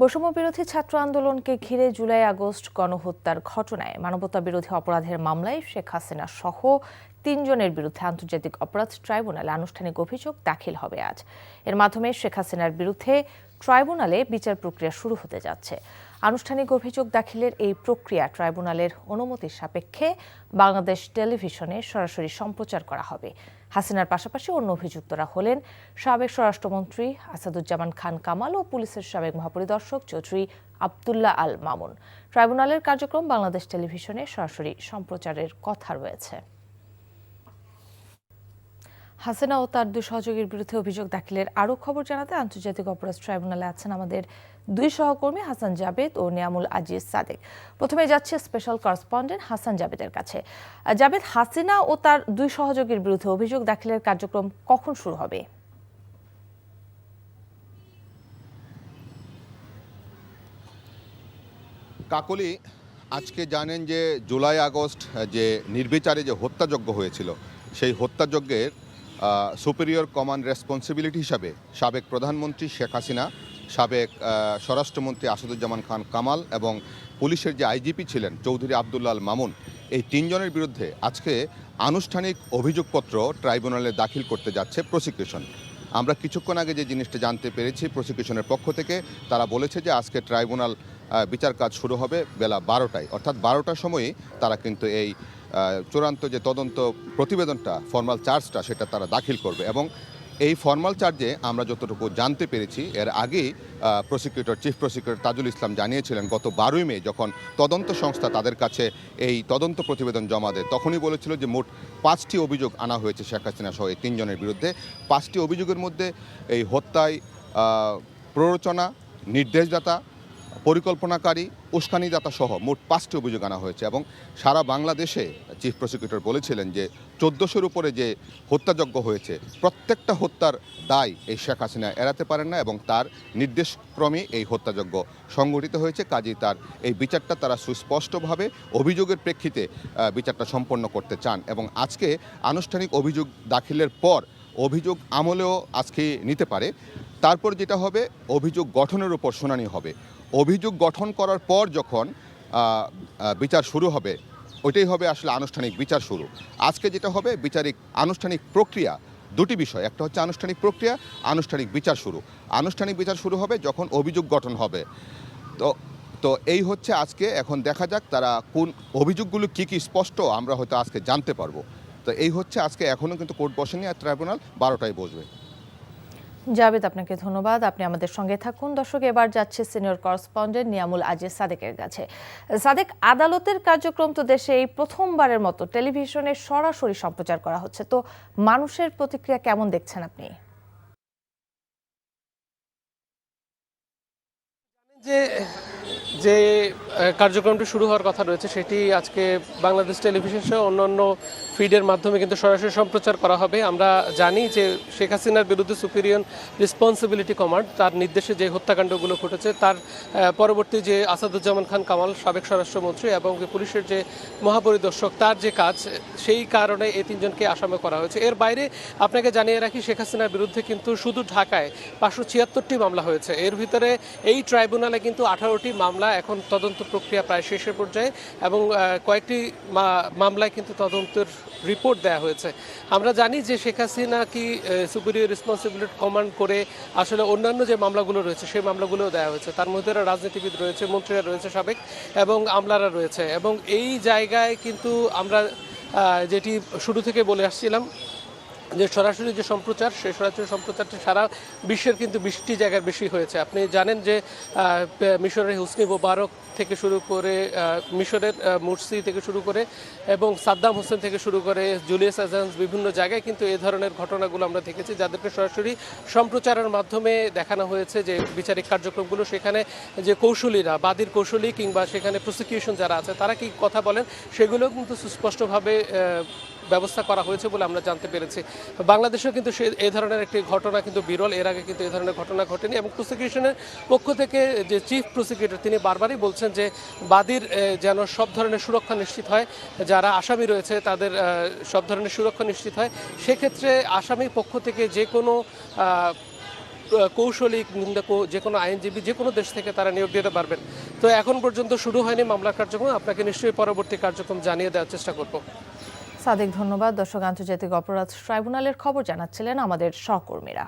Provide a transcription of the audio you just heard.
বৈষম্য বিরোধী ছাত্র আন্দোলনকে ঘিরে জুলাই আগস্ট গণহত্যার ঘটনায় মানবতা বিরোধী অপরাধের মামলায় শেখ হাসিনা সহ ৩ জনের বিরুদ্ধে আন্তর্জাতিক অপরাধ ট্রাইব্যুনালে আনুষ্ঠানিক অভিযোগ দাখিল হবে আজ। এর মাধ্যমে শেখ হাসিনার বিরুদ্ধে ট্রাইব্যুনালে বিচার প্রক্রিয়া শুরু হতে যাচ্ছে। আনুষ্ঠানিক অভিযোগ দাখিলের এই প্রক্রিয়া ট্রাইব্যুনালের অনুমতির সাপেক্ষে বাংলাদেশ টেলিভিশনে সরাসরি সম্প্রচার করা হবে। হাসিনার পাশাপাশি অন্য অভিযুক্তরা হলেন সাবেক স্বরাষ্ট্রমন্ত্রী আসাদুজ্জামান খান কামাল ও পুলিশের সাবেক মহাপরিদর্শক চৌধুরী আব্দুল্লাহ আল মামুন। ট্রাইব্যুনালের কার্যক্রম বাংলাদেশ টেলিভিশনে সরাসরি সম্প্রচারের কথা রয়েছে। হাসিনা ও তার 2 সহযোগীর বিরুদ্ধে অভিযোগ দাখিলের আরও খবর জানাতে আন্তর্জাতিক অপরাধ ট্রাইব্যুনালে আছেন আমাদের 2 সহকর্মী হাসান জাবেদ ও নিয়ামুল আজিজ সাদেক। প্রথমে যাচ্ছে স্পেশাল করেসপন্ডেন্ট হাসান জাবেদের কাছে। জাবেদ, হাসিনা ও তার 2 সহযোগীর বিরুদ্ধে অভিযোগ দাখিলের কার্যক্রম কখন শুরু হবে? কাকলি, আজকে জানেন যে জুলাই আগস্ট যে নির্বিচারে যে হত্যাযজ্ঞ হয়েছিল, সেই হত্যাযজ্ঞের সুপিরিয়র কমান্ড রেসপন্সিবিলিটি হিসাবে সাবেক প্রধানমন্ত্রী শেখ হাসিনা, সাবেক স্বরাষ্ট্রমন্ত্রী আসাদুজ্জামান খান কামাল এবং পুলিশের যে আইজিপি ছিলেন চৌধুরী আব্দুল্লাহ আল মামুন, এই 3 জনের বিরুদ্ধে আজকে আনুষ্ঠানিক অভিযোগপত্র ট্রাইব্যুনালে দাখিল করতে যাচ্ছে প্রসিকিউশন। আমরা কিছুক্ষণ আগে যে জিনিসটা জানতে পেরেছি প্রসিকিউশনের পক্ষ থেকে, তারা বলেছে যে আজকে ট্রাইব্যুনাল বিচার কাজ শুরু হবে বেলা 12টায়, অর্থাৎ 12টার সময়ই তারা কিন্তু এই চূড়ান্ত যে তদন্ত প্রতিবেদনটা, ফর্মাল চার্জটা, সেটা তারা দাখিল করবে। এবং এই ফর্মাল চার্জে আমরা যতটুকু জানতে পেরেছি, এর আগেই চিফ প্রসিকিউটর তাজুল ইসলাম জানিয়েছিলেন গত 12ই মে যখন তদন্ত সংস্থা তাদের কাছে এই তদন্ত প্রতিবেদন জমা দেয়, তখনই বলেছিল যে মোট 5টি অভিযোগ আনা হয়েছে শেখ হাসিনা সহ এই 3 জনের বিরুদ্ধে। 5টি অভিযোগের মধ্যে এই হত্যায় প্ররোচনা, নির্দেশদাতা, পরিকল্পনাকারী, উস্কানিদাতা সহ মোট 5টি অভিযোগ আনা হয়েছে। এবং সারা বাংলাদেশে চিফ প্রসিকিউটর বলেছিলেন যে 1400-এর উপরে যে হত্যাযজ্ঞ হয়েছে, প্রত্যেকটা হত্যার দায় এই শেখ হাসিনা এড়াতে পারেন না এবং তার নির্দেশক্রমে এই হত্যাযজ্ঞ সংঘটিত হয়েছে। কাজেই তার এই বিচারটা তারা সুস্পষ্টভাবে অভিযোগের প্রেক্ষিতে বিচারটা সম্পন্ন করতে চান। এবং আজকে আনুষ্ঠানিক অভিযোগ দাখিলের পর অভিযোগ আমলেও আজকে নিতে পারে। তারপর যেটা হবে, অভিযোগ গঠনের উপর শুনানি হবে। অভিযোগ গঠন করার পর যখন বিচার শুরু হবে, ওইটাই হবে আসলে আনুষ্ঠানিক বিচার শুরু। আজকে যেটা হবে বিচারিক আনুষ্ঠানিক প্রক্রিয়া, 2টি বিষয়, একটা হচ্ছে আনুষ্ঠানিক প্রক্রিয়া, আনুষ্ঠানিক বিচার শুরু। আনুষ্ঠানিক বিচার শুরু হবে যখন অভিযোগ গঠন হবে। তো এই হচ্ছে আজকে। এখন দেখা যাক তারা কোন অভিযোগগুলো কী স্পষ্ট আমরা হয়তো আজকে জানতে পারবো। তো এই হচ্ছে আজকে। এখনও কিন্তু কোর্ট বসেনি, আর ট্রাইব্যুনাল 12টায় বসবে। জাবেদ, আপনাকে ধন্যবাদ। আপনি আমাদের সঙ্গে থাকুন। দর্শক, এবার যাচ্ছে সিনিয়র করেসপন্ডেন্ট নিয়ামুল আজিজ সাদেকের কাছে। সাদেক, আদালতের কার্যক্রম তো দেশে এই প্রথমবারের মতো টেলিভিশনে সরাসরি সম্প্রচার করা হচ্ছে, তো মানুষের প্রতিক্রিয়া কেমন দেখছেন আপনি? যে যে কার্যক্রমটি শুরু হওয়ার কথা রয়েছে সেটি আজকে বাংলাদেশ টেলিভিশন সহ অন্যান্য ফিডের মাধ্যমে কিন্তু সরাসরি সম্প্রচার করা হবে। আমরা জানি যে শেখ হাসিনার বিরুদ্ধে সুপিরিয়র রেসপন্সিবিলিটি কমান্ড তার নির্দেশে যে হত্যাকাণ্ডগুলো ঘটেছে, তার পরবর্তী যে আসাদুজ্জামান খান কামাল সাবেক স্বরাষ্ট্রমন্ত্রী এবং পুলিশের যে মহাপরিদর্শক, তার যে কাজ, সেই কারণে এই 3 জনকে আসামি করা হয়েছে। এর বাইরে আপনাকে জানিয়ে রাখি, শেখ হাসিনার বিরুদ্ধে কিন্তু শুধু ঢাকায় 576টি মামলা হয়েছে। এর ভিতরে এই ট্রাইব্যুনালে কিন্তু 18টি মামলা, এখন তদন্ত প্রক্রিয়া প্রায় শেষের পর্যায়ে এবং কয়েকটি মামলায় কিন্তু তদন্তের রিপোর্ট দেওয়া হয়েছে। আমরা জানি যে শেখ হাসিনা কি সুপিরিয়র রেসপন্সিবিলিটি কমান্ড করে আসলে অন্যান্য যে মামলাগুলো রয়েছে সেই মামলাগুলোও দেওয়া হয়েছে। তার মধ্যে রাজনীতিবিদ রয়েছে, মন্ত্রীরা রয়েছে সাবেক, এবং আমলারা রয়েছে। এবং এই জায়গায় কিন্তু আমরা যেটি শুরু থেকে বলে আসছিলাম যে সরাসরি যে সম্প্রচার, সেই সরাসরি সম্প্রচারটি সারা বিশ্বের কিন্তু 20টি জায়গার বেশি হয়েছে। আপনি জানেন যে মিশরের হুসনি মোবারক থেকে শুরু করে, মিশরের মুরসি থেকে শুরু করে এবং সাদ্দাম হোসেন থেকে শুরু করে জুলিয়াস আসাঞ্জ, বিভিন্ন জায়গায় কিন্তু এই ধরনের ঘটনাগুলো আমরা দেখেছি, যাদেরকে সরাসরি সম্প্রচারের মাধ্যমে দেখানো হয়েছে যে বিচারিক কার্যক্রমগুলো, সেখানে যে কৌশলীরা, বাদীর কৌশলী কিংবা সেখানে প্রসিকিউশন যারা আছে তারা কি কথা বলেন, সেগুলো কিন্তু সুস্পষ্টভাবে ব্যবস্থা করা হয়েছে বলে আমরা জানতে পেরেছি। বাংলাদেশেও কিন্তু এই ধরনের একটি ঘটনা কিন্তু বিরল, এর আগে কিন্তু এই ধরনের ঘটনা ঘটেনি। এবং প্রসিকিউশনের পক্ষ থেকে যে চিফ প্রসিকিউটর, তিনি বারবারই বলছেন যে বাদীর যেন সব ধরনের সুরক্ষা নিশ্চিত হয়, যারা আসামি রয়েছে তাদের সব ধরনের সুরক্ষা নিশ্চিত হয়। সেক্ষেত্রে আসামি পক্ষ থেকে যে কোনো কৌশলী কিংবা যে কোনো আইনজীবী যে কোনো দেশ থেকে তারা নিয়োগ দিতে পারবেন। তো এখন পর্যন্ত শুরু হয়নি মামলার কার্যক্রম, আপনাকে নিশ্চয়ই পরবর্তী কার্যক্রম জানিয়ে দেওয়ার চেষ্টা করব। সাদিক, ধন্যবাদ। দর্শক, আন্তর্জাতিক অপরাধ ট্রাইব্যুনালের খবর জানাচ্ছিলেন আমাদের সহকর্মীরা।